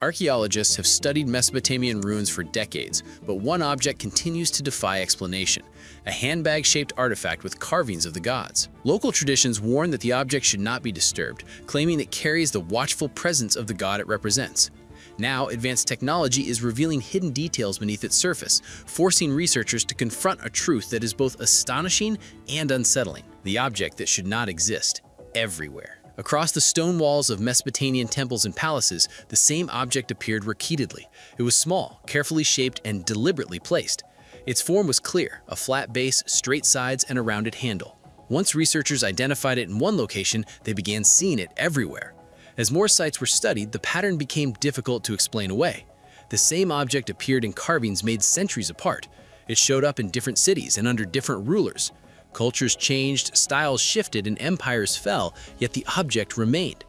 Archaeologists have studied Mesopotamian ruins for decades, but one object continues to defy explanation: a handbag-shaped artifact with carvings of the gods. Local traditions warn that the object should not be disturbed, claiming it carries the watchful presence of the god it represents. Now, advanced technology is revealing hidden details beneath its surface, forcing researchers to confront a truth that is both astonishing and unsettling: the object that should not exist everywhere. Across the stone walls of Mesopotamian temples and palaces, the same object appeared repeatedly. It was small, carefully shaped, and deliberately placed. Its form was clear: a flat base, straight sides, and a rounded handle. Once researchers identified it in one location, they began seeing it everywhere. As more sites were studied, the pattern became difficult to explain away. The same object appeared in carvings made centuries apart. It showed up in different cities and under different rulers. Cultures changed, styles shifted, and empires fell, yet the object remained.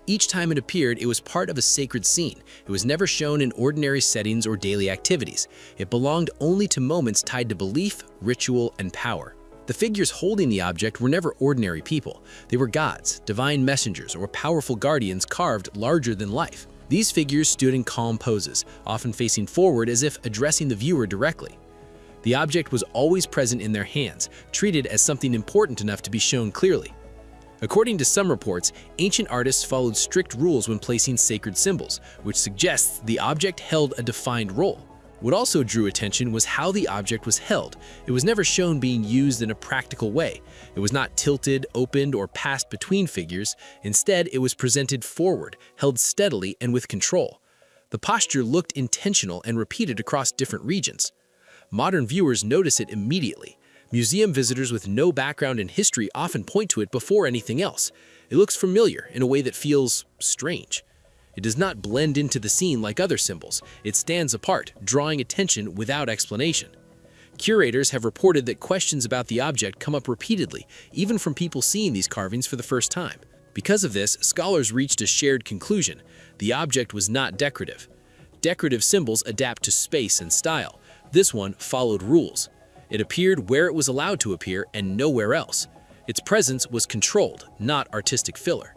Each time it appeared, it was part of a sacred scene. It was never shown in ordinary settings or daily activities. It belonged only to moments tied to belief, ritual, and power. The figures holding the object were never ordinary people. They were gods, divine messengers, or powerful guardians carved larger than life. These figures stood in calm poses, often facing forward as if addressing the viewer directly. The object was always present in their hands, treated as something important enough to be shown clearly. According to some reports, ancient artists followed strict rules when placing sacred symbols, which suggests the object held a defined role. What also drew attention was how the object was held. It was never shown being used in a practical way. It was not tilted, opened, or passed between figures. Instead, it was presented forward, held steadily and with control. The posture looked intentional and repeated across different regions. Modern viewers notice it immediately. Museum visitors with no background in history often point to it before anything else. It looks familiar in a way that feels strange. It does not blend into the scene like other symbols. It stands apart, drawing attention without explanation. Curators have reported that questions about the object come up repeatedly, even from people seeing these carvings for the first time. Because of this, scholars reached a shared conclusion: the object was not decorative. Decorative symbols adapt to space and style. This one followed rules. It appeared where it was allowed to appear and nowhere else. Its presence was controlled, not artistic filler.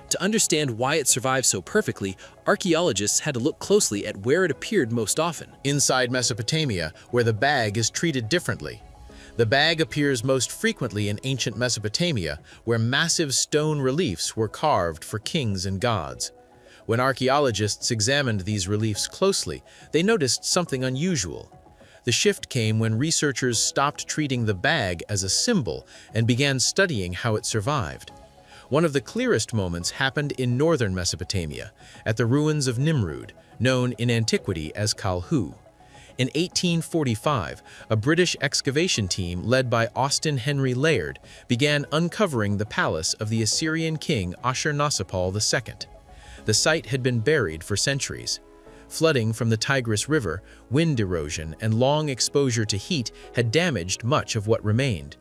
To understand why it survived so perfectly, archaeologists had to look closely at where it appeared most often. Inside Mesopotamia, where the bag is treated differently. The bag appears most frequently in ancient Mesopotamia, where massive stone reliefs were carved for kings and gods. When archaeologists examined these reliefs closely, they noticed something unusual. The shift came when researchers stopped treating the bag as a symbol and began studying how it survived. One of the clearest moments happened in northern Mesopotamia, at the ruins of Nimrud, known in antiquity as Kalhu. In 1845, a British excavation team led by Austin Henry Layard began uncovering the palace of the Assyrian king Ashurnasirpal II. The site had been buried for centuries. Flooding from the Tigris River, wind erosion, and long exposure to heat had damaged much of what remained.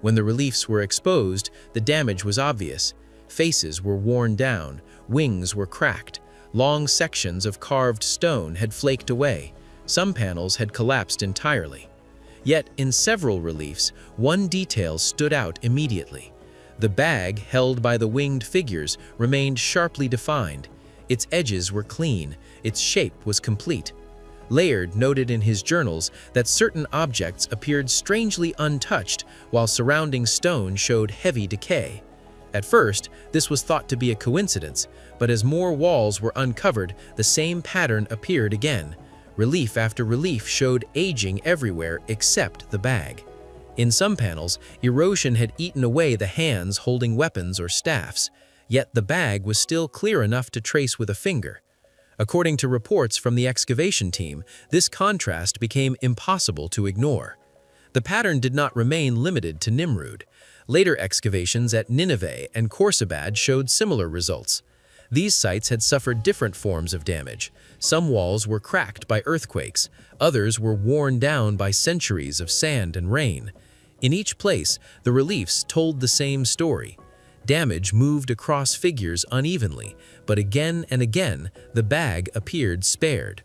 When the reliefs were exposed, the damage was obvious. Faces were worn down, wings were cracked, long sections of carved stone had flaked away, some panels had collapsed entirely. Yet, in several reliefs, one detail stood out immediately. The bag held by the winged figures remained sharply defined. Its edges were clean, its shape was complete. Layard noted in his journals that certain objects appeared strangely untouched, while surrounding stone showed heavy decay. At first, this was thought to be a coincidence, but as more walls were uncovered, the same pattern appeared again. Relief after relief showed aging everywhere except the bag. In some panels, erosion had eaten away the hands holding weapons or staffs, yet the bag was still clear enough to trace with a finger. According to reports from the excavation team, this contrast became impossible to ignore. The pattern did not remain limited to Nimrud. Later excavations at Nineveh and Khorsabad showed similar results. These sites had suffered different forms of damage. Some walls were cracked by earthquakes, others were worn down by centuries of sand and rain. In each place, the reliefs told the same story. Damage moved across figures unevenly, but again and again, the bag appeared spared.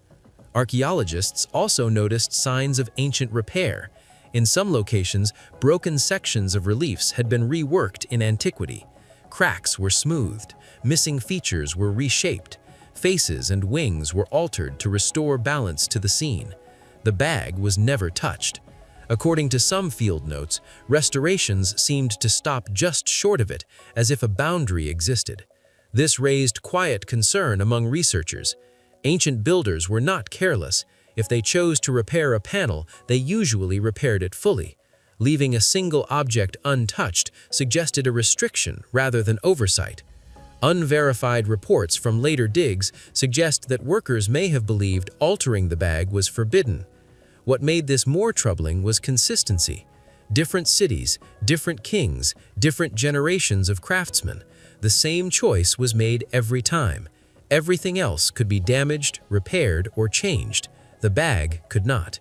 Archaeologists also noticed signs of ancient repair. In some locations, broken sections of reliefs had been reworked in antiquity. Cracks were smoothed, missing features were reshaped. Faces and wings were altered to restore balance to the scene. The bag was never touched. According to some field notes, restorations seemed to stop just short of it, as if a boundary existed. This raised quiet concern among researchers. Ancient builders were not careless. If they chose to repair a panel, they usually repaired it fully. Leaving a single object untouched suggested a restriction rather than oversight. Unverified reports from later digs suggest that workers may have believed altering the bag was forbidden. What made this more troubling was consistency. Different cities, different kings, different generations of craftsmen. The same choice was made every time. Everything else could be damaged, repaired, or changed. The bag could not.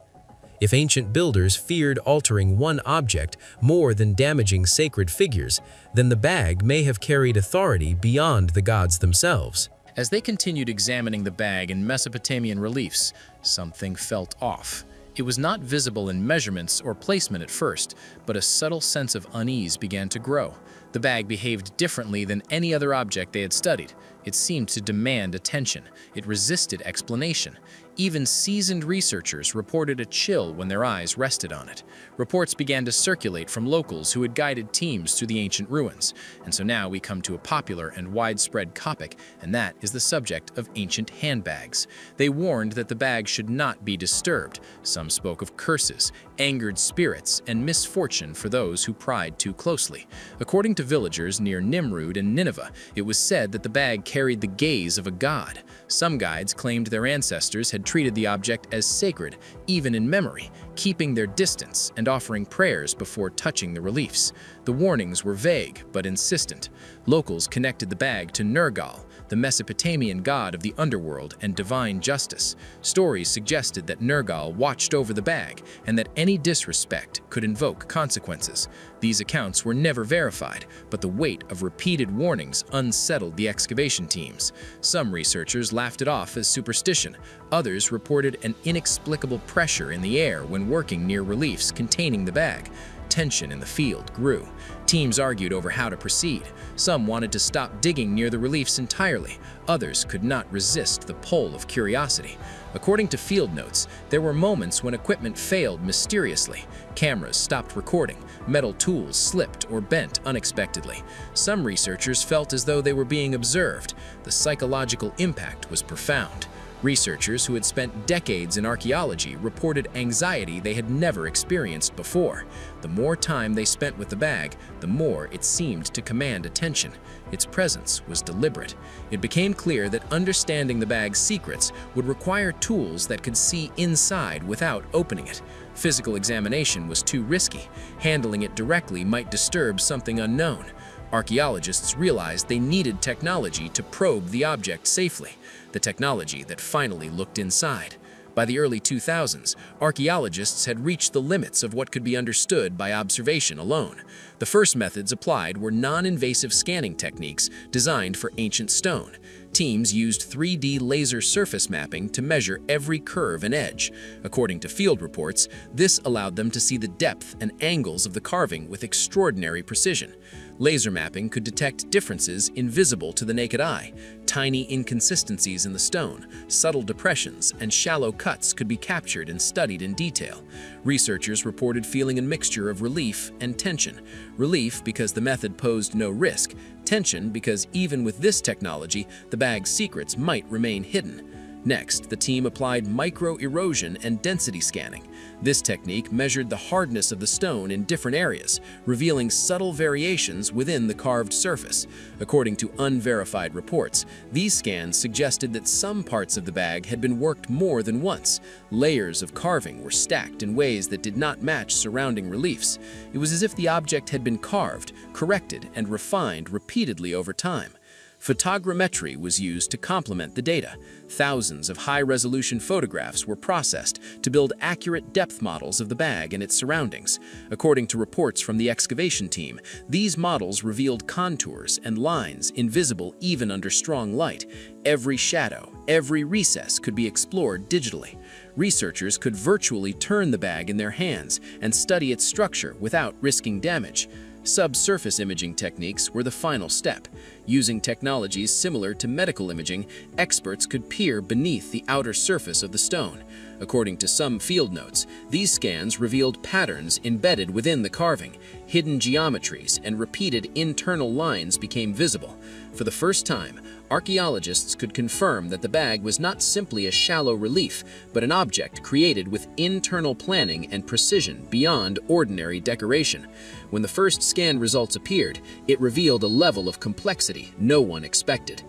If ancient builders feared altering one object more than damaging sacred figures, then the bag may have carried authority beyond the gods themselves. As they continued examining the bag in Mesopotamian reliefs, something felt off. It was not visible in measurements or placement at first, but a subtle sense of unease began to grow. The bag behaved differently than any other object they had studied. It seemed to demand attention. It resisted explanation. Even seasoned researchers reported a chill when their eyes rested on it. Reports began to circulate from locals who had guided teams through the ancient ruins. And so now we come to a popular and widespread topic, and that is the subject of ancient handbags. They warned that the bag should not be disturbed. Some spoke of curses, angered spirits, and misfortune for those who pried too closely. According to villagers near Nimrud and Nineveh, it was said that the bag carried the gaze of a god. Some guides claimed their ancestors had treated the object as sacred, even in memory, keeping their distance and offering prayers before touching the reliefs. The warnings were vague but insistent. Locals connected the bag to Nergal, the Mesopotamian god of the underworld and divine justice. Stories suggested that Nergal watched over the bag and that any disrespect could invoke consequences. These accounts were never verified, but the weight of repeated warnings unsettled the excavation teams. Some researchers laughed it off as superstition. Others reported an inexplicable pressure in the air when working near reliefs containing the bag. Tension in the field grew. Teams argued over how to proceed. Some wanted to stop digging near the reliefs entirely. Others could not resist the pull of curiosity. According to field notes, there were moments when equipment failed mysteriously. Cameras stopped recording. Metal tools slipped or bent unexpectedly. Some researchers felt as though they were being observed. The psychological impact was profound. Researchers who had spent decades in archaeology reported anxiety they had never experienced before. The more time they spent with the bag, the more it seemed to command attention. Its presence was deliberate. It became clear that understanding the bag's secrets would require tools that could see inside without opening it. Physical examination was too risky. Handling it directly might disturb something unknown. Archaeologists realized they needed technology to probe the object safely, the technology that finally looked inside. By the early 2000s, archaeologists had reached the limits of what could be understood by observation alone. The first methods applied were non-invasive scanning techniques designed for ancient stone. Teams used 3D laser surface mapping to measure every curve and edge. According to field reports, this allowed them to see the depth and angles of the carving with extraordinary precision. Laser mapping could detect differences invisible to the naked eye. Tiny inconsistencies in the stone, subtle depressions, and shallow cuts could be captured and studied in detail. Researchers reported feeling a mixture of relief and tension. Relief because the method posed no risk, tension because even with this technology, the bag's secrets might remain hidden. Next, the team applied micro-erosion and density scanning. This technique measured the hardness of the stone in different areas, revealing subtle variations within the carved surface. According to unverified reports, these scans suggested that some parts of the bag had been worked more than once. Layers of carving were stacked in ways that did not match surrounding reliefs. It was as if the object had been carved, corrected, and refined repeatedly over time. Photogrammetry was used to complement the data. Thousands of high-resolution photographs were processed to build accurate depth models of the bag and its surroundings. According to reports from the excavation team, these models revealed contours and lines invisible even under strong light. Every shadow, every recess could be explored digitally. Researchers could virtually turn the bag in their hands and study its structure without risking damage. Subsurface imaging techniques were the final step. Using technologies similar to medical imaging, experts could peer beneath the outer surface of the stone. According to some field notes, these scans revealed patterns embedded within the carving. Hidden geometries and repeated internal lines became visible. For the first time, archaeologists could confirm that the bag was not simply a shallow relief, but an object created with internal planning and precision beyond ordinary decoration. When the first scan results appeared, it revealed a level of complexity no one expected.